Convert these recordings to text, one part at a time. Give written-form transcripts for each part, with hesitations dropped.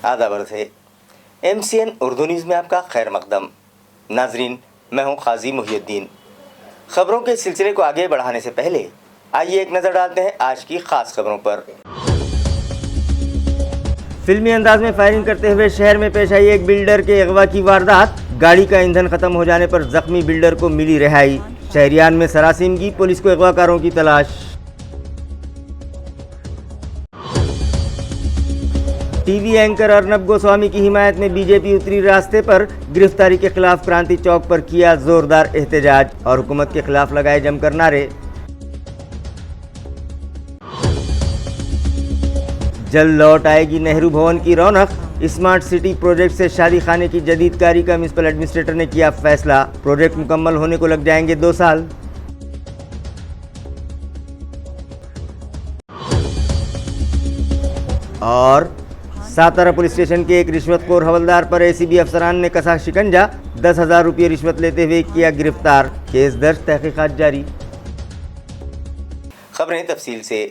आदाब अर्ज़ है। MCN उर्दू न्यूज़ में आपका खैर मकदम। नाजरीन, मैं हूं काजी मुहिउद्दीन। खबरों के सिलसिले को आगे बढ़ाने से पहले आइए एक नज़र डालते हैं आज की खास खबरों पर। फिल्मी अंदाज में फायरिंग करते हुए शहर में पेश आई एक बिल्डर के अगवा की वारदात। गाड़ी का ईंधन खत्म हो जाने पर जख्मी बिल्डर को मिली रिहाई। शहरियान में सरासिमगी, पुलिस को अगवाकारों की तलाश। टीवी एंकर अर्नब गोस्वामी की हिमायत में बीजेपी उतरी रास्ते पर। गिरफ्तारी के खिलाफ क्रांति चौक पर किया जोरदार एहतजाज और हुकूमत के खिलाफ लगाए जमकर नारे। जल्द लौट आएगी नेहरू भवन की रौनक। स्मार्ट सिटी प्रोजेक्ट से शादी खाने की जदीदकारी का म्युनिसिपल एडमिनिस्ट्रेटर ने किया फैसला। प्रोजेक्ट मुकम्मल होने को लग जाएंगे 2 साल। और सातारा पुलिस स्टेशन के एक रिश्वतखोर हवलदार पर ACB अफसरान ने कसा शिकंजा। 10,000 रुपये रिश्वत लेते हुए किया गिरफ्तार। केस दर्ज, तहकीकात जारी। खबरें तफसील से।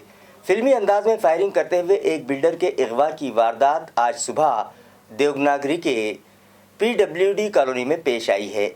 फिल्मी अंदाज में फायरिंग करते हुए एक बिल्डर के अगवा की वारदात आज सुबह देवनागरी के PWD कॉलोनी में पेश आई है।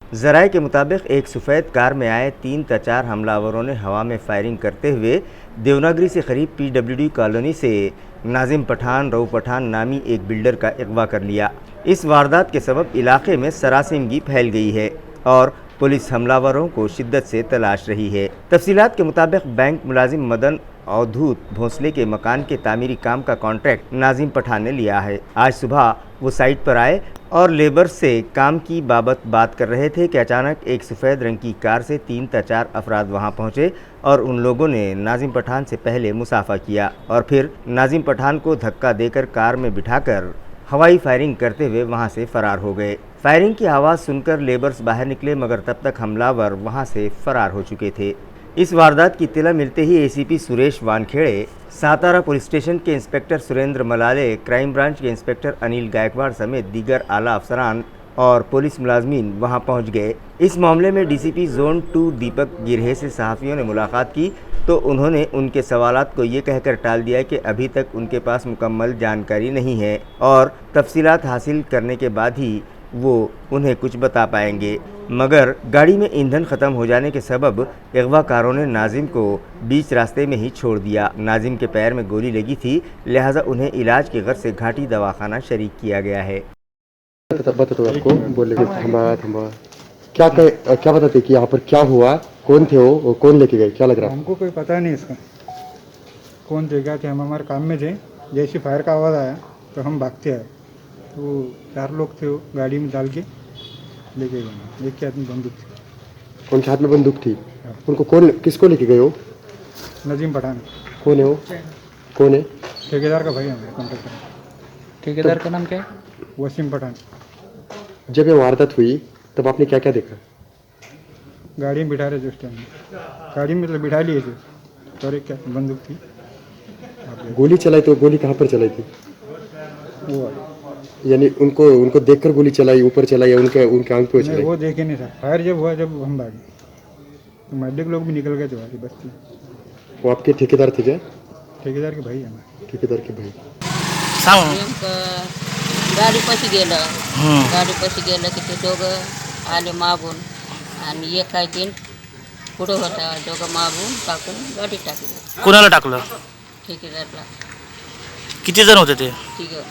ज़राए के मुताबिक एक सफ़ेद कार में आए 3 या 4 हमलावरों ने हवा में फायरिंग करते हुए देवनागरी से करीब PWD कॉलोनी से नाजिम पठान रऊ पठान नामी एक बिल्डर का अगवा कर लिया। इस वारदात के सबब इलाके में सरासिमगी फैल गई है और पुलिस हमलावरों को शिद्दत से तलाश रही है। तफसीलात के मुताबिक बैंक मुलाजिम मदन अवधूत भोंसले के मकान के तामीरी काम का कॉन्ट्रैक्ट नाजिम पठान ने लिया है। आज सुबह वो साइट पर आए और लेबर से काम की बाबत बात कर रहे थे कि अचानक एक सफ़ेद रंग की कार से 3 या 4 अफराद वहां पहुंचे और उन लोगों ने नाजिम पठान से पहले मुसाफा किया और फिर नाजिम पठान को धक्का देकर कार में बिठाकर हवाई फायरिंग करते हुए वहां से फरार हो गए। फायरिंग की आवाज़ सुनकर लेबर्स बाहर निकले मगर तब तक हमलावर वहां से फरार हो चुके थे। इस वारदात की इत्तला मिलते ही ACP Suresh Wankhede, Satara police station के इंस्पेक्टर सुरेंद्र मलाले, क्राइम ब्रांच के इंस्पेक्टर अनिल गायकवाड़ समेत दीगर आला अफसरान और पुलिस मुलाजमीन वहां पहुंच गए। इस मामले में DCP जोन 2 दीपक गिरहे से सहाफ़ियों ने मुलाकात की तो उन्होंने उनके सवालात को ये कहकर टाल दिया कि अभी तक उनके पास मुकम्मल जानकारी नहीं है और तफसीलात हासिल करने के बाद ही वो उन्हें कुछ बता पाएंगे। मगर गाड़ी में ईंधन ख़त्म हो जाने के सबब अगवाकारों ने नाजिम को बीच रास्ते में ही छोड़ दिया। नाजिम के पैर में गोली लगी थी, लिहाजा उन्हें इलाज की गर्ज से घाटी दवाखाना शरीक किया गया है। आपको बोले क्या बताते कि यहाँ पर क्या हुआ, कौन थे वो, कौन लेके गए, क्या लग रहा है? हमको कोई पता नहीं इसका कौन थे क्या थे। हम हमारे काम में थे, जैसे फायर का आवाज़ आया तो हम भागते आए। तो 4 लोग थे, वो गाड़ी में डाल के लेके गए। एक के हाथ में बंदूक थी। कौन के हाथ में बंदूक थी? उनको कौन, किसको लेके गए हो? नजीम पठान। कौन है वो? कौन है? ठेकेदार का भाई हमारे कॉन्ट्रैक्टर। ठेकेदार का नाम क्या है? वसीम पठान। जब ये वारदात हुई तब आपने क्या क्या देखा? गाड़ी में बिठा रहे थे उस टाइम, गाड़ी में मतलब बिठा लिए थे और एक क्या बंदूक थी। गोली चलाई तो गोली कहाँ पर चलाई थी? वो यानी उनको देखकर गोली चलाई, ऊपर चलाई या उनके आंख पे चलाई? वो देखे नहीं था। फायर जब हुआ जब हम भागे तो मल्लिक लोग भी निकल गए थे वाली बस्ती। वो आपके ठेकेदार थे क्या? ठेकेदार के भाई हमारे। ठेकेदार के भाई। गाडीपाशी गेलं की ते दोघं आले मागून आणि एक काय तीन पुढं होता, दोघं मागून टाकून गाडी टाकली। कोणाला टाकलं? ठेकेदारला। किती जण होते ते? तिघं।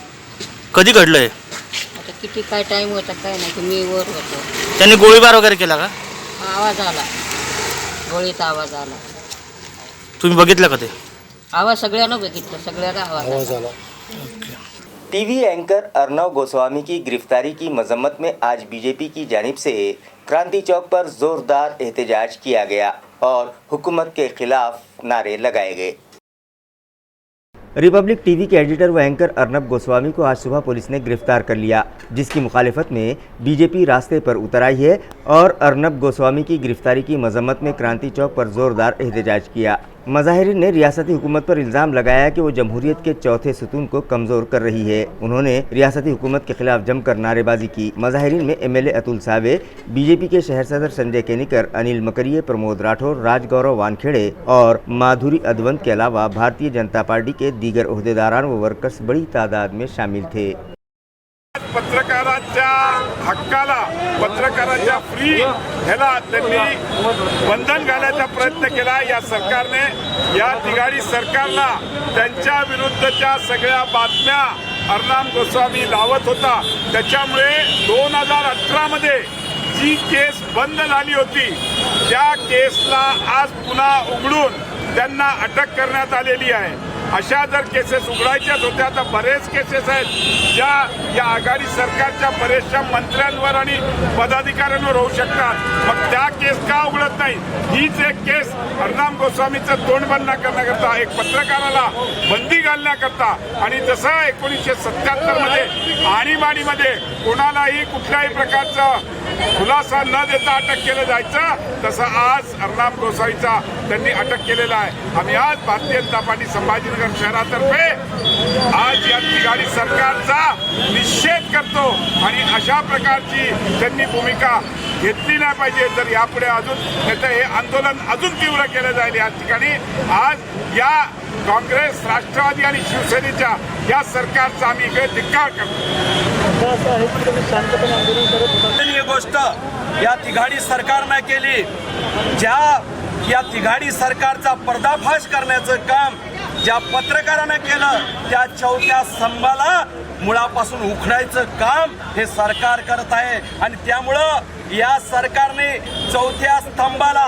कधी घडलंय? आता किती काय टाईम होता काय नाही, की मी वर होतो। त्यांनी गोळीबार वगैरे केला का? आवाज आला, गोळीचा आवाज आला। तुम्ही बघितलं का ते? आवाज सगळ्यांना बघितलं, सगळ्यांना आवाज आला। टीवी एंकर अर्नब गोस्वामी की गिरफ्तारी की मजम्मत में आज बीजेपी की जानिब से क्रांति चौक पर जोरदार एहतजाज किया गया और हुकूमत के खिलाफ नारे लगाए गए। रिपब्लिक टीवी के एडिटर व एंकर अर्नब गोस्वामी को आज सुबह पुलिस ने गिरफ्तार कर लिया, जिसकी मुखालिफत में बीजेपी रास्ते पर उतर आई है और अर्नब गोस्वामी की गिरफ्तारी की मजम्मत में क्रांति चौक पर जोरदार एहतजाज किया। मज़ाहिरीन ने रियासती हुकूमत पर इल्ज़ाम लगाया कि वो जमहूरियत के चौथे सुतून को कमज़ोर कर रही है। उन्होंने रियासती हुकूमत के खिलाफ जमकर नारेबाजी की। मज़ाहिरीन में MLA अतुल सावे, बीजेपी के शहर सदर संजय केनिकर, अनिल मकरिये, प्रमोद राठौर, राजगौरव वानखेड़े और माधुरी अदवंत के अलावा भारतीय जनता पार्टी के दीगर ओहदेदारान व वर्कर्स बड़ी तादाद में शामिल थे। पत्रकारांच्या हक्काला, पत्रकारांच्या फ्री ह्याला त्यांनी बंधन घालायचा प्रयत्न केला या सरकारने। या तिघाडी सरकारला त्यांच्या विरुद्धच्या सगळ्या बातम्या अर्नाम गोस्वामी लावत होता। त्याच्यामुळे 2018 मध्ये जी केस बंद झाली होती त्या केसला आज पुन्हा उघडून त्यांना अटक करण्यात आलेली आहे। अशा जर केसेस उघडायच्याच होत्या तर बरेच केसेस आहेत ज्या या आघाडी सरकारच्या बरेचशा मंत्र्यांवर आणि पदाधिकाऱ्यांवर होऊ शकतात। मग त्या केस का उघडत नाही? हीच एक केस अर्नाम गोस्वामीचं तोंड बंद करण्याकरता, एक पत्रकाराला बंदी घालण्याकरता आणि जसं 1977 मध्ये आणीबाणीमध्ये कोणालाही कुठल्याही प्रकारचा खुलासा न देता अटक केलं जायचं, तसं आज अर्नाम गोस्वामीचा त्यांनी अटक केलेला आहे। आम्ही आज भारतीय जनता पार्टी संभाजीनगर शहरातर्फे आज या तिघाडी सरकारचा निषेध करतो आणि अशा प्रकारची त्यांनी भूमिका घेतली नाही पाहिजे। जर यापुढे अजून हे आंदोलन अजून तीव्र केलं जाईल या ठिकाणी। आज या काँग्रेस, राष्ट्रवादी आणि शिवसेनेच्या या सरकारचा आम्ही इकडे धिक्कार करतो। ही गोष्ट या तिघाडी सरकारनं केली। ज्या या तिघाडी सरकारचा पर्दाफाश करण्याचं काम ज्या पत्रकारानं केलं, त्या चौथ्या स्तंभाला मुळापासून उखडायचं काम हे सरकार करत आहे। आणि त्यामुळं या सरकारने चौथ्या स्तंभाला,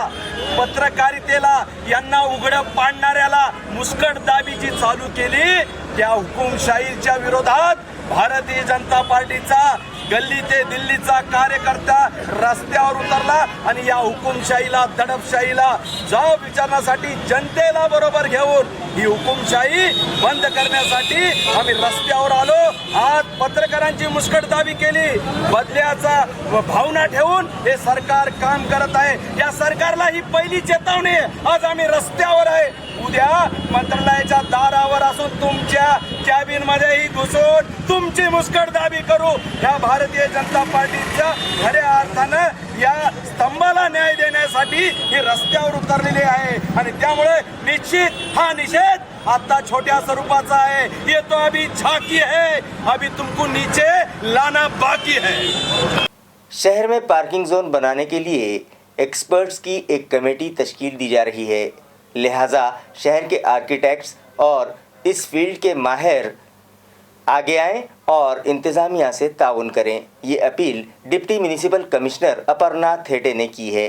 पत्रकारितेला, यांना उघडं पाडणाऱ्याला मुस्कटदाबी जी चालू केली, त्या हुकुमशाहीच्या विरोधात भारतीय जनता पार्टीचा गल्ली ते दिल्लीचा कार्यकर्ता रस्त्यावर उतरला आणि या हुकुमशाहीला, दडपशाहीला जाब विचारण्यासाठी जनतेला बरोबर घेऊन ही हुकुमशाही बंद करण्यासाठी आम्ही रस्त्यावर आलो। आज पत्रकारांची मुस्कटदाबी केली, बदल्याचा भावना ठेवून हे सरकार काम करत आहे। या सरकारला ही पहिली चेतावणी। आज आम्ही रस्त्यावर आहे। उद्या मंत्रालयाच्या दारावर असून तुमच्या कॅबिन मध्येही घुसून तुमची मुस्कटदाबी करू। या भारतीय जनता पार्टीच्या खऱ्या अर्थानं या स्तंभाला न्याय देण्यासाठी ही रस्त्यावर उतरलेली आहे आणि त्यामुळे निश्चित हा निषेध आता छोट्या स्वरूपाचा है। ये तो अभी झांकी है, अभी तुमको नीचे लाना बाकी है। शहर में पार्किंग जोन बनाने के लिए एक्सपर्ट्स की एक कमेटी तश्कील दी जा रही है। लिहाजा शहर के आर्किटेक्ट्स और इस फील्ड के माहिर आगे आएं और इंतज़ामिया से ताउन करें। ये appeal deputy municipal commissioner Aparna Thete ने की है।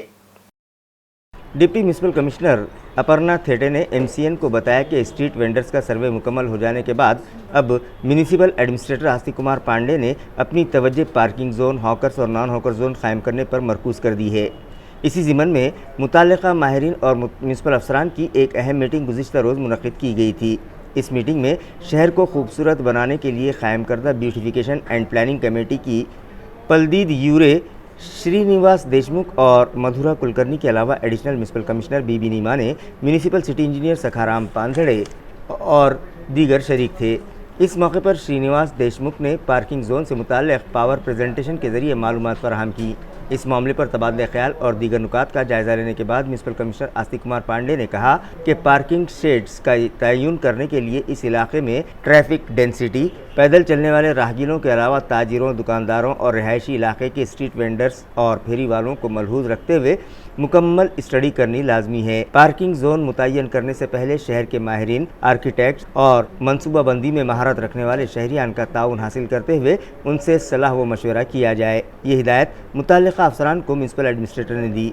Deputy municipal commissioner Aparna Thete ने MCN को बताया कि स्ट्रीट वेंडर्स का सर्वे मुकम्मल हो जाने के बाद अब म्यूनिसिपल एडमिनिस्ट्रेटर आस्तिक कुमार पांडे ने अपनी तवज्जो पार्किंग जोन, हॉकर्स और नॉन हॉकर जोन कायम करने पर मरकूज़ कर दी है। इसी ज़िम्मन में मुताल्लिक़ा माहिरीन और म्यूनिसिपल अफसरान की एक अहम मीटिंग गुज़िश्ता रोज़ मुनक़्क़िद की गई थी। इस मीटिंग में शहर को खूबसूरत बनाने के लिए कायम करदा ब्यूटिफिकेशन एंड प्लानिंग कमेटी की पलदीद यूरे, श्रीनिवास देशमुख और मधुरा कुलकर्णी के अलावा एडिशनल म्यूनिसिपल कमिश्नर बीबी नीमा ने, म्यूनिसिपल सिटी इंजीनियर सखाराम पांधड़े और दीगर शरीक थे। इस मौके पर श्रीनिवास देशमुख ने पार्किंग जोन से मुताल्लिक़ पावर प्रेजेंटेशन के ज़रिए मालूमात फराहम की। इस मामले पर तबादला ख्याल और दीगर नुकात का जायज़ा लेने के बाद म्यूनिसिपल कमिश्नर आस्तिक कुमार पांडे ने कहा कि पार्किंग शेड्स का तयन करने के लिए इस इलाके में ट्रैफिक डेंसिटी, पैदल चलने वाले राहगीरों के अलावा ताजिरों, दुकानदारों और रिहायशी इलाके के स्ट्रीट वेंडर्स और फेरी वालों को मलहूज़ रखते हुए मुकम्मल स्टडी करनी लाजमी है। पार्किंग जोन मुतय्यन करने से पहले शहर के माहिरीन, आर्किटेक्ट्स और मनसूबाबंदी में महारत रखने वाले शहरियान का ताउन हासिल करते हुए उनसे सलाह व मशवरा किया जाए। ये हिदायत मुताल्लिक़ा अफसरान को म्यूनिसिपल एडमिनिस्ट्रेटर ने दी।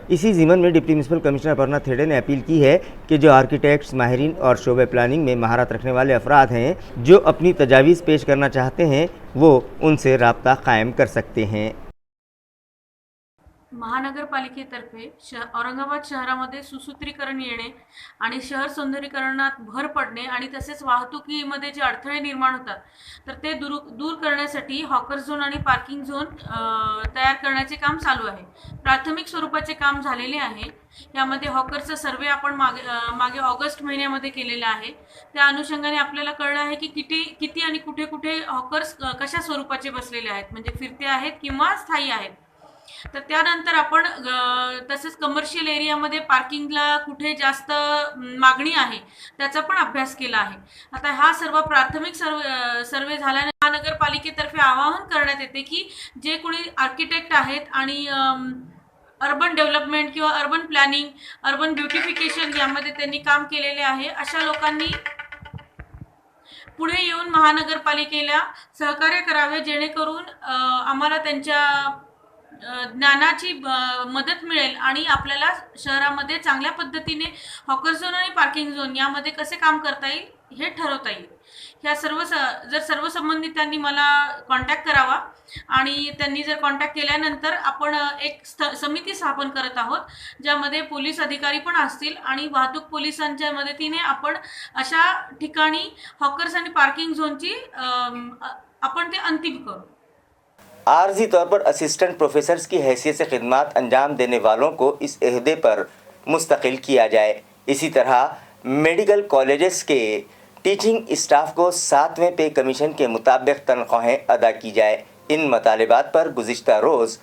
इसी ज़िम्मन में deputy municipal commissioner Aparna Thete ने अपील की है कि जो आर्किटेक्ट्स, माहिरीन और शोबे प्लानिंग में महारत रखने वाले अफराद हैं, जो अपनी तजावीज़ पेश करना चाहते हैं, वो उनसे राब्ता कायम कर सकते हैं। महानगरपालिकेतर्फे औरंगाबाद शहरामध्ये सुसूत्रीकरण येणे आणि शहर सौंदर्यीकरणात भर पडणे आणि तसेच वाहतुकीमध्ये जे अडथळे निर्माण होतात तर ते दूर करण्यासाठी हॉकर झोन आणि पार्किंग झोन तयार करण्याचे काम चालू आहे. प्राथमिक स्वरूपाचे काम झालेले आहे. यामध्ये हॉकरचा सर्वे आपण मागे ऑगस्ट महिन्यामध्ये केलेला आहे. त्या अनुषंगाने आपल्याला कळलं आहे की किती आणि कुठे कुठे हॉकर्स कशा स्वरूपाचे बसलेले आहेत, म्हणजे फिरते आहेत किंवा स्थायी आहेत. तर त्यानंतर आपण तसेच कमर्शियल एरियामध्ये पार्किंगला कुठे जास्त मागणी आहे त्याचा पण अभ्यास केला आहे. आता हा सर्व प्राथमिक सर्वे झाल्याने महानगरपालिकेतर्फे आवाहन करण्यात येते की जे कोणी आर्किटेक्ट आहेत आणि अर्बन डेव्हलपमेंट किंवा अर्बन प्लॅनिंग, अर्बन ब्युटिफिकेशन यामध्ये त्यांनी काम केलेले आहे अशा लोकांनी पुढे येऊन महानगरपालिकेला सहकार्य करावे, जेणेकरून आम्हाला त्यांच्या ज्ञानाची मदत मिळेल आणि आपल्याला शहरामध्ये चांगल्या पद्धतीने हॉकर झोन आणि पार्किंग झोन यामध्ये कसे काम करता येईल हे ठरवता येईल. ह्या सर्व संबंधितांनी मला कॉन्टॅक्ट करावा आणि त्यांनी जर कॉन्टॅक्ट केल्यानंतर आपण एक समिती स्थापन करत आहोत, ज्यामध्ये पोलीस अधिकारी पण असतील आणि वाहतूक पोलिसांच्या मदतीने आपण अशा ठिकाणी हॉकर्स आणि पार्किंग झोनची आपण ते अंतिम करू. आर्जी तौर पर असिस्टेंट प्रोफेसर्स की हैसियत से खिदमत अंजाम देने वालों को इस अहदे पर मुस्तकिल किया जाए. इसी तरह मेडिकल कॉलेजेस के टीचिंग स्टाफ को 7वें पे कमीशन के मुताबिक तनख्वाहें अदा की जाए. इन मतालिबात पर गुज़िश्ता रोज़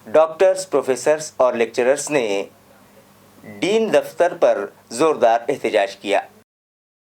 डॉक्टर्स, प्रोफेसर्स और लेक्चरर्स ने डीन दफ्तर पर ज़ोरदार एहतजाज किया.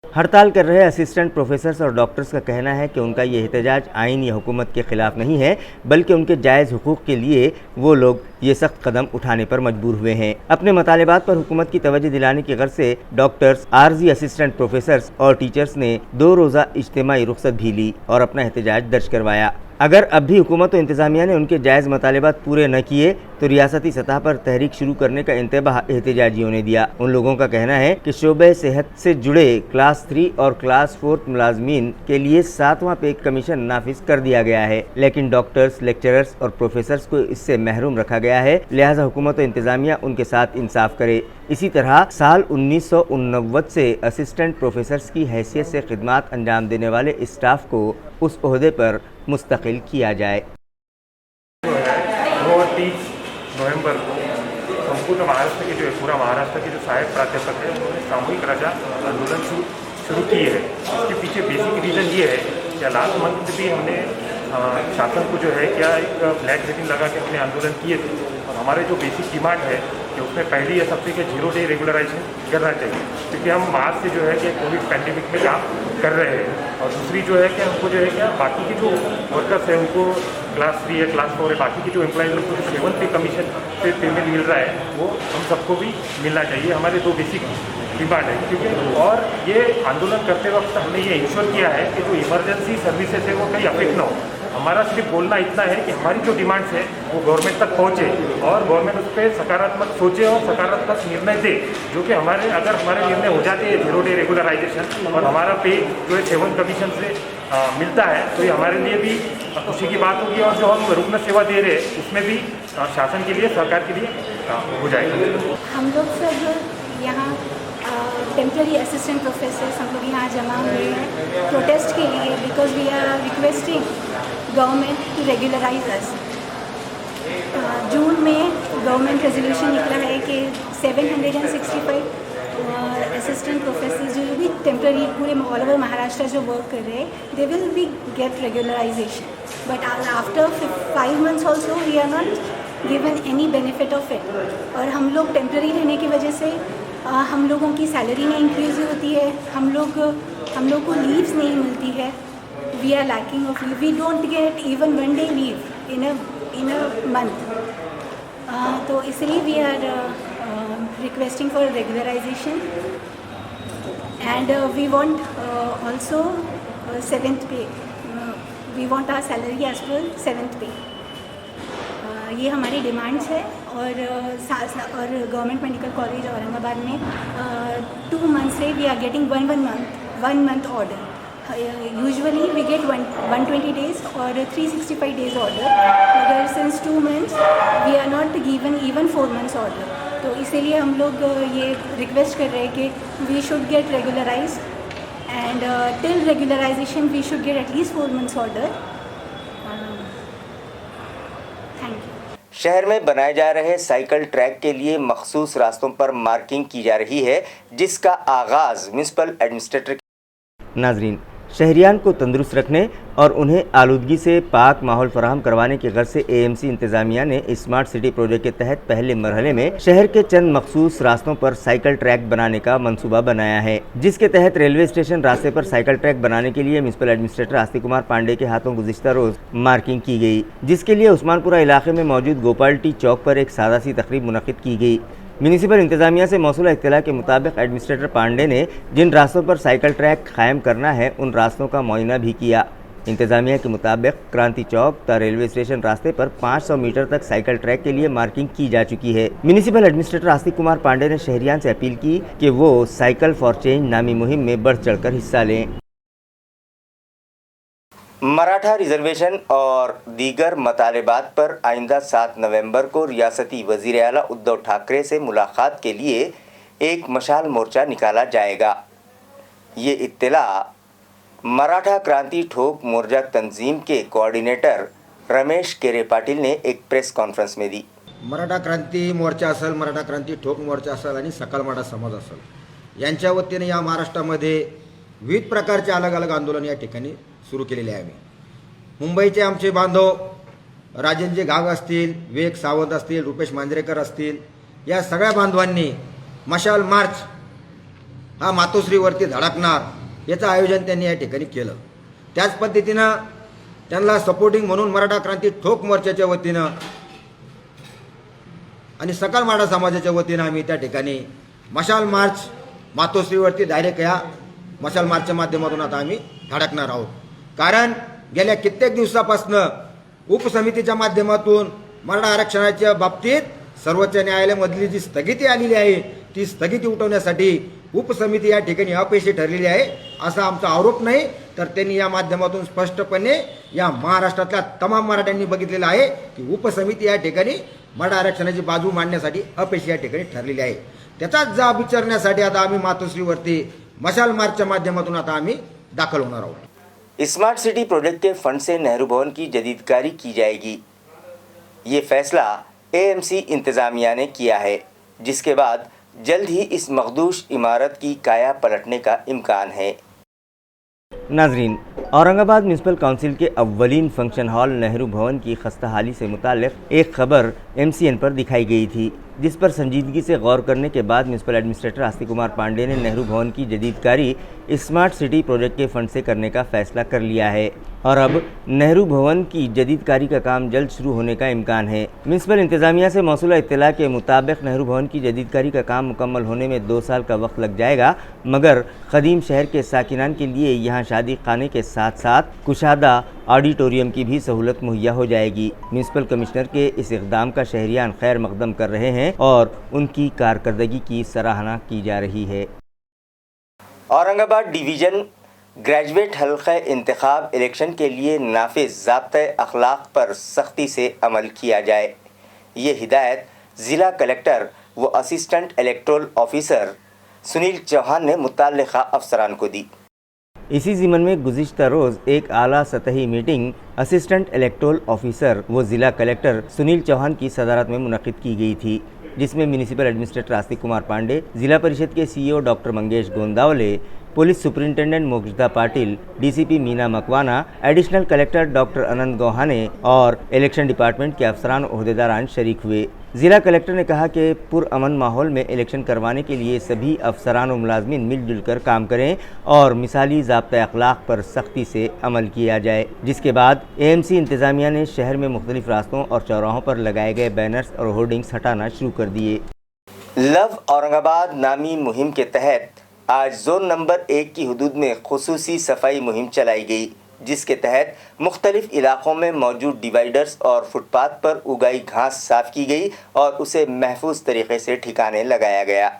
हड़ताल कर रहे असिस्टेंट प्रोफेसर्स और डॉक्टर्स का कहना है कि उनका ये एहतजाज आइन या हुकूमत के ख़िलाफ़ नहीं है, बल्कि उनके जायज़ हुकूक़ के लिए वो लोग ये सख्त कदम उठाने पर मजबूर हुए हैं. अपने मतालिबात पर हुकूमत की तवज्जो दिलाने की गर्ज से डॉक्टर्स, आर्जी असिस्टेंट प्रोफेसर्स और टीचर्स ने 2 रोज़ा इज्तिमाई रुख्सत भी ली और अपना एहतजाज दर्ज करवाया. अगर अब भी हुकूमत व इंतज़ामिया ने उनके जायज़ मतालिबात पूरे न किए तो रियासती सतह पर तहरीक शुरू करने का इंतबाह एहतजाजियों ने दिया. उन लोगों का कहना है कि शोबे सेहत से जुड़े क्लास 3 और क्लास 4 मुलाजमीन के लिए 7वां पे कमीशन नाफिज कर दिया गया है, लेकिन डॉक्टर्स, लेक्चरर्स और प्रोफेसर्स को इससे महरूम रखा गया है. लिहाजा हुकूमत व इंतज़ामिया उनके साथ इंसाफ करे. इसी तरह साल 1989 से असिस्टेंट प्रोफेसर्स की हैसियत से खिदमत अंजाम देने वाले स्टाफ को उस ओहदे पर मुस्तकिल किया जाए. 29 नवंबर को संपूर्ण महाराष्ट्र के पूरा महाराष्ट्र के जो सहायक प्राध्यापक है उन्होंने सामूहिक रजा आंदोलन शुरू किए है. इसके पीछे बेसिक रीज़न ये है कि लास्ट मंथ भी हमने शासन को जो है क्या एक ब्लैक रेटिंग लगा के हमने आंदोलन किए थे और हमारे जो बेसिक डिमांड है कि उसमें पहली ये सबसे कि 0 डे रेगुलराइजेशन करना चाहिए, क्योंकि हम मार्च से जो है कि कोविड पैंडेमिक में काम कर रहे हैं. और दूसरी जो है कि हमको जो है क्या बाकी के जो वर्कर्स हैं उनको क्लास 3 है, क्लास 4 है, बाकी के जो एम्प्लॉइज उनको जो 7 पे कमीशन पे पेमेंट मिल रहा है वो हम सबको भी मिलना चाहिए. हमारे 2 बेसिक डिमांड है. क्योंकि और ये आंदोलन करते वक्त हमने ये इंश्योर किया है कि जो इमरजेंसी सर्विसेज है वो कहीं अफेक्ट ना हो. हमारा सिर्फ बोलना इतना है कि हमारी जो डिमांड्स है वो गवर्नमेंट तक पहुँचे और गवर्नमेंट उस पर सकारात्मक सोचे और सकारात्मक निर्णय दे, जो कि अगर हमारे निर्णय हो जाते हैं 0 डे रेगुलराइजेशन और हमारा पे जो है 7 कमीशन से मिलता है तो ये हमारे लिए भी खुशी की बात होगी और जो हम रुग्ण सेवा दे रहे हैं उसमें भी शासन के लिए, सरकार के लिए हो जाएगा. हम लोग सब यहाँ टेम्पररी असिस्टेंट प्रोफेसर्स हम लोग यहाँ जमा हुए हैं प्रोटेस्ट के लिए, because we are requesting government to regularise us. जून में गवर्नमेंट रेजोल्यूशन निकला है कि 765 असिस्टेंट प्रोफेसर्स जो भी टेम्पररी पूरे ऑल ओवर महाराष्ट्र जो वर्क कर रहे हैं they will be get regularisation. But after 5 months also we are not given any benefit of it. और हम लोग टेम्पररी रहने की वजह से हम लोगों की सैलरी नहीं इंक्रीज होती है, हम लोग को लीव्स नहीं मिलती है. We are lacking of leave. We don't get even 1 day leave in a month. तो इसलिए we are requesting for regularisation and we want also 7th pay. We want our salary as per 7th पे. ये हमारी demands है. और government medical college Aurangabad में 2 months से we are getting 1 month order. Usually we get 120 days और 365 days order, मगर since 2 months we are not given even 4 months order. तो इसीलिए हम लोग ये रिक्वेस्ट कर रहे हैं कि we should get regularise and till regularisation we should get at least 4 months order. Thank you. शहर में बनाए जा रहे साइकिल ट्रैक के लिए मखसूस रास्तों पर मार्किंग की जा रही है, जिसका आगाज म्युनिसिपल एडमिनिस्ट्रेटर। नाजरीन, शहरियान को तंदुरुस्त रखने और उन्हें आलूदगी से पाक माहौल फराहम करवाने की गर्ज से एएमसी इंतजामिया ने स्मार्ट सिटी प्रोजेक्ट के तहत पहले मरहले में शहर के चंद मखसूस रास्तों पर साइकिल ट्रैक बनाने का मंसूबा बनाया है, जिसके तहत रेलवे स्टेशन रास्ते पर साइकिल ट्रैक बनाने के लिए म्युनिसिपल एडमिनिस्ट्रेटर आस्तिक कुमार पांडे के हाथों गुज़िश्ता रोज मार्किंग की गई, जिसके लिए उस्मानपुरा इलाके में मौजूद गोपाल टी चौक पर एक सादा सी तकरीब मुनक्किद की गई। म्यूनिसिपल इंतजामिया से मौसूल इत्तला के मुताबिक एडमिनिस्ट्रेटर पांडे ने जिन रास्तों पर साइकिल ट्रैक कायम करना है उन रास्तों का मुआयना भी किया। इंतजामिया के मुताबिक क्रांति चौक ता रेलवे स्टेशन रास्ते पर 500 मीटर तक साइकिल ट्रैक के लिए मार्किंग की जा चुकी है। म्यूनिसिपल एडमिनिस्ट्रेटर आस्तिक कुमार पांडे ने शहरियान से अपील की कि वो साइकिल फॉर चेंज नामी मुहिम में बढ़ चढ़कर हिस्सा लें। मराठा रिजर्वेशन और दीगर मतालेबात पर आइंदा 7 नवंबर को रियासती वज़ीर आला उद्धव ठाकरे से मुलाकात के लिए एक मशाल मोर्चा निकाला जाएगा। ये इत्तला मराठा क्रांति ठोक मोर्चा तंजीम के कोऑर्डिनेटर रमेश केरे पाटील ने एक प्रेस कॉन्फ्रेंस में दी। मराठा क्रांती मोर्चा असेल, मराठा क्रांती ठोक मोर्चा असेल आणि सकल मराठा समाज असेल, यांच्या वतीने या महाराष्ट्रामध्ये विविध प्रकारचे अलग अलग आंदोलन या ठिकाणी सुरू केलेले आहे। मुंबईचे आमचे बांधव राजेंद्र घाग असतील, विवेक सावंत असतील, रुपेश मांजरेकर असतील, या सगळ्या बांधवांनी मशाल मार्च हा मातोश्रीवरती धडकणार याचं आयोजन त्यांनी या ठिकाणी केलं। त्याच पद्धतीनं त्यांना सपोर्टिंग म्हणून मराठा क्रांती ठोक मोर्चाच्या वतीनं आणि सकल मराठा समाजाच्या वतीनं आम्ही त्या ठिकाणी मशाल मार्च मातोश्रीवरती डायरेक्ट या मशाल मार्चच्या माध्यमातून आता आम्ही धडकणार आहोत। कारण गेल्या कित्येक दिवसापासून उपसमितीच्या माध्यमातून मराठा आरक्षणाच्या बाबतीत सर्वोच्च न्यायालयामधली जी स्थगिती आलेली आहे ती स्थगिती उठवण्यासाठी उपसमिती या ठिकाणी अपयशी ठरलेली आहे असा आमचा आरोप नाही, तर त्यांनी या माध्यमातून स्पष्टपणे या महाराष्ट्रातल्या तमाम मराठ्यांनी बघितलेलं आहे की उपसमिती या ठिकाणी मराठा आरक्षणाची बाजू मांडण्यासाठी अपयशी या ठिकाणी ठरलेली आहे। त्याचाच जाब विचारण्यासाठी आता आम्ही मातोश्रीवरती मशाल मार्चच्या माध्यमातून आता आम्ही दाखल होणार आहोत। स्मार्ट सिटी प्रोजेक्ट के फंड से नेहरू भवन की जदीदकारी की जाएगी। ये फैसला एएमसी इंतजामिया ने किया है, जिसके बाद जल्द ही इस मखदूश इमारत की काया पलटने का इम्कान है। नाजरीन, औरंगाबाद म्यूनिसिपल काउंसिल के अव्वलीन फंक्शन हॉल नेहरू भवन की खस्ताहाली से मुताल्लिक एक खबर MCN पर दिखाई गई थी, जिस पर संजीदगी से गौर करने के बाद म्यूनिसिपल एडमिनिस्ट्रेटर आस्तिक कुमार पांडे ने नेहरू भवन की जदीदकारी स्मार्ट सिटी प्रोजेक्ट के फंड से करने का फैसला कर लिया है और अब नेहरू भवन की जदीदकारी का काम जल्द शुरू होने का इम्कान है। म्यूनिसिपल इंतजामिया से मौसूला इत्तला के मुताबिक नेहरू भवन की जदीदकारी का काम मुकम्मल होने में 2 साल का वक्त लग जाएगा, मगर कदीम शहर के साकिनान के लिए यहाँ शादी खाने के साथ साथ कुशादा ऑडिटोरियम की भी सहूलत मुहैया हो जाएगी। म्यूनिसिपल कमिश्नर के इस इक़दाम का शहरियान खैर मकदम कर रहे हैं और उनकी कारकर्दगी की सराहना की जा रही है। औरंगाबाद डिवीज़न ग्रेजुएट हल्क़े इंतखाब इलेक्शन के लिए नाफिज ज़ाब्ते अखलाक पर सख्ती से अमल किया जाए, ये हिदायत ज़िला कलेक्टर व assistant electoral officer Sunil Chauhan ने मुतल्लिक़ा अफसरान को दी। इसी ज़िमन में गुज़िश्ता रोज़ एक आला सतही मीटिंग असिस्टेंट इलेक्टोरल ऑफिसर व ज़िला कलेक्टर सुनील चौहान की सदारत में मुनक़िद की गई थी, जिसमें म्यूनिसिपल एडमिनिस्ट्रेटर आस्तिक कुमार पांडे, ज़िला परिषद के CEO doctor Mangesh Gondawale, police superintendent Mokshada Patil, DCP Meena Makwana, additional collector doctor Anant Gauhane और इलेक्शन डिपार्टमेंट के अफसरान ओहदेदारान शरीक हुए। ज़िला कलेक्टर ने कहा कि पुरअमन माहौल में इलेक्शन करवाने के लिए सभी अफसरान और मुलाजमीन मिलजुल कर काम करें और मिसाली ज़ाब्ता अखलाक पर सख्ती से अमल किया जाए। जिसके बाद AMC इंतज़ामिया ने शहर में मुख्तलिफ रास्तों और चौराहों पर लगाए गए बैनर्स और होर्डिंग्स हटाना शुरू कर दिए। लव औरंगाबाद नामी मुहिम के तहत आज जोन नंबर 1 की हदूद में खुसूसी सफाई मुहिम चलाई गई, जिसके तहत मुख्तलिफ इलाक़ों में मौजूद डिवाइडर्स और फुटपाथ पर उगाई घास साफ़ की गई और उसे महफूज तरीके से ठिकाने लगाया गया।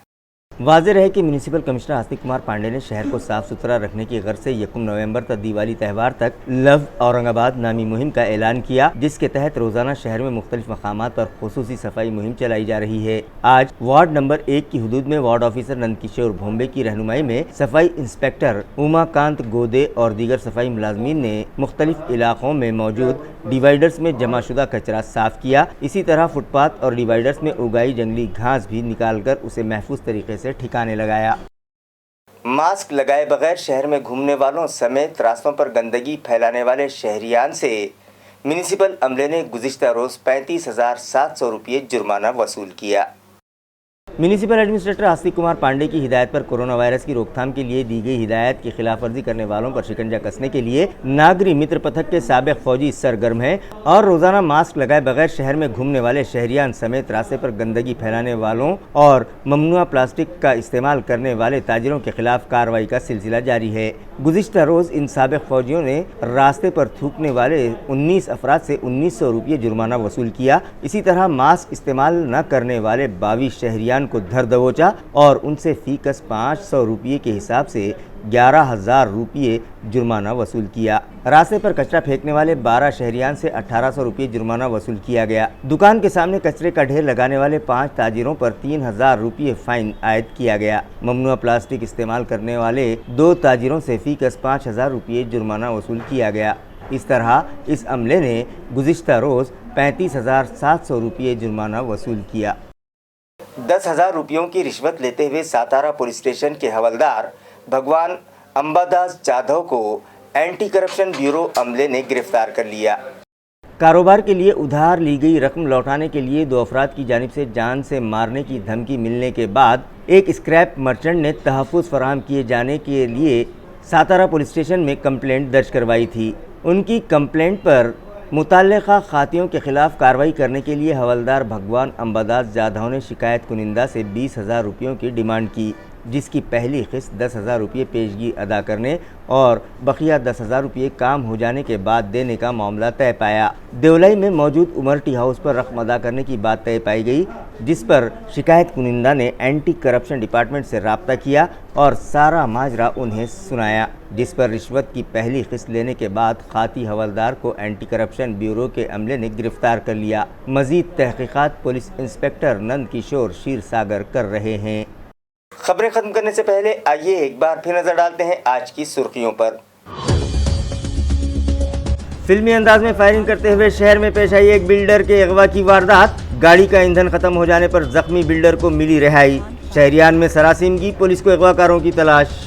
वाज़ेह रहे कि म्यूनिसिपल कमिश्नर आस्तिक कुमार पांडे ने शहर को साफ सुथरा रखने की गर्ज से 1 नवंबर तक दिवाली त्यौहार तक लव औरंगाबाद नामी मुहिम का ऐलान किया, जिसके तहत रोजाना शहर में मुख्तलिफ मकामात पर खुसूसी सफाई मुहिम चलाई जा रही है। आज वार्ड नंबर 1 की हुदूद में वार्ड ऑफिसर नंदकिशोर भोंबे की रहनुमाई में सफाई इंस्पेक्टर उमाकांत गोदे और दीगर सफाई मुलाजमीन ने मुख्तलिफ इलाकों में मौजूद डिवाइडर्स में जमाशुदा कचरा साफ किया। इसी तरह फुटपाथ और डिवाइडर्स में उगाई जंगली घास भी निकालकर उसे महफूज तरीके से ठिकाने लगाया। मास्क लगाए बगैर शहर में घूमने वालों समेत रास्तों पर गंदगी फैलाने वाले शहरियान से म्यूनिसिपल अमले ने गुज़िश्ता रोज़ 35,700 रुपये जुर्माना वसूल किया। म्यूनिसिपल एडमिनिस्ट्रेटर आस्तिक कुमार पांडे की हिदायत पर कोरोना वायरस की रोकथाम के लिए दी गई हिदायत की खिलाफवर्जी करने वालों पर शिकंजा कसने के लिए नागरी मित्र पथक के साबिक फौजी सरगर्म हैं और रोजाना मास्क लगाए बगैर शहर में घूमने वाले शहरियान समेत रास्ते पर गंदगी फैलाने वालों और ममनुआ प्लास्टिक का इस्तेमाल करने वाले ताजिरों के खिलाफ कार्रवाई का सिलसिला जारी है। गुज़िश्ता रोज इन साबिक फौजियों ने रास्ते पर थूकने वाले 19 अफराद से 1900 रुपये जुर्माना वसूल किया। इसी तरह मास्क इस्तेमाल न करने वाले 22 शहरियान को धर दबोचा और उनसे फीकस 500 रुपये के हिसाब से 11,000 रुपये जुर्माना वसूल किया। रास्ते पर कचरा फेंकने वाले 12 शहरियान से 1800 रुपये जुर्माना वसूल किया गया। दुकान के सामने कचरे का ढेर लगाने वाले 5 ताजिरों पर 3,000 रुपये फाइन आयद किया गया। ममनुआ प्लास्टिक इस्तेमाल करने वाले 2 ताजिरों से फीकस 5,000 रुपये जुर्माना वसूल किया गया। इस तरह इस अमले ने गुज़िश्ता रोज़ 35,700 रुपये जुर्माना वसूल किया। 10,000 रुपयों की रिश्वत लेते हुए सातारा पुलिस स्टेशन के हवलदार भगवान अंबादास जाधव को एंटी करप्शन ब्यूरो अमले ने गिरफ्तार कर लिया। कारोबार के लिए उधार ली गई रकम लौटाने के लिए 2 अफराद की जानिब से जान से मारने की धमकी मिलने के बाद एक स्क्रैप मर्चेंट ने तहफ़्फ़ुज़ फराहम किए जाने के लिए सातारा पुलिस स्टेशन में कंप्लेंट दर्ज करवाई थी। उनकी कंप्लेंट पर मुतल्लिक़ा खातियों के खिलाफ कार्रवाई करने के लिए हवलदार भगवान अंबादास जाधव ने शिकायत कुनिंदा से 20,000 रुपयों की डिमांड की, जिसकी पहली किस्त 10,000 रुपये पेशगी अदा करने और बकिया 10,000 रुपये काम हो जाने के बाद देने का मामला तय पाया। देवलाई में मौजूद उमर टी हाउस पर रकम अदा करने की बात तय पाई गई, जिस पर शिकायत कुनिंदा ने एंटी करप्शन डिपार्टमेंट से रब्ता किया और सारा माजरा उन्हें सुनाया, जिस पर रिश्वत की पहली किस्त लेने के बाद खाती हवलदार को एंटी करप्शन ब्यूरो के अमले ने गिरफ्तार कर लिया। मजीद तहकीकात पुलिस इंस्पेक्टर नंदकिशोर क्षीरसागर कर रहे हैं। खबरें खत्म करने से पहले आइए एक बार फिर नजर डालते हैं आज की सुर्खियों पर। फिल्मी अंदाज में फायरिंग करते हुए शहर में पेश आई एक बिल्डर के अगवा की वारदात। गाड़ी का ईंधन खत्म हो जाने पर जख्मी बिल्डर को मिली रिहाई। शहरियान में सरासिमगी, पुलिस को अगवाकारों की तलाश।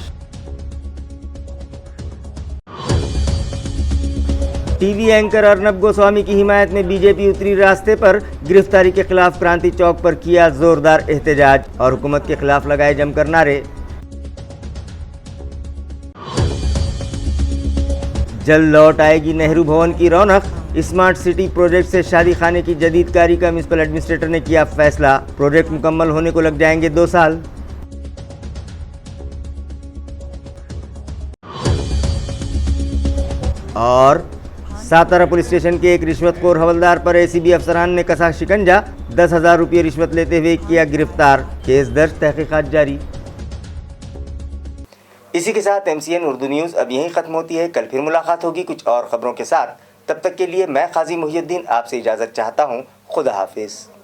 टीवी एंकर अर्नब गोस्वामी की हिमायत में बीजेपी उतरी रास्ते पर। गिरफ्तारी के खिलाफ क्रांति चौक पर किया जोरदार एहतजाज और हुकूमत के खिलाफ लगाए जमकर नारे। जल्द लौट आएगी नेहरू भवन की रौनक। स्मार्ट सिटी प्रोजेक्ट से शादी खाने की जदीदकारी का म्युनिसिपल एडमिनिस्ट्रेटर ने किया फैसला। प्रोजेक्ट मुकम्मल होने को लग जाएंगे 2 साल। और सातारा पुलिस स्टेशन के एक रिश्वतखोर हवलदार पर एसीबी अफसरान ने कसा शिकंजा। 10,000 रुपये रिश्वत लेते हुए किया गिरफ्तार। केस दर्ज, तहकीकात जारी। इसी के साथ MCN उर्दू न्यूज़ अब यहीं ख़त्म होती है। कल फिर मुलाकात होगी कुछ और ख़बरों के साथ। तब तक के लिए मैं काजी मुहियुद्दीन आपसे इजाज़त चाहता हूँ। खुदा हाफिज़।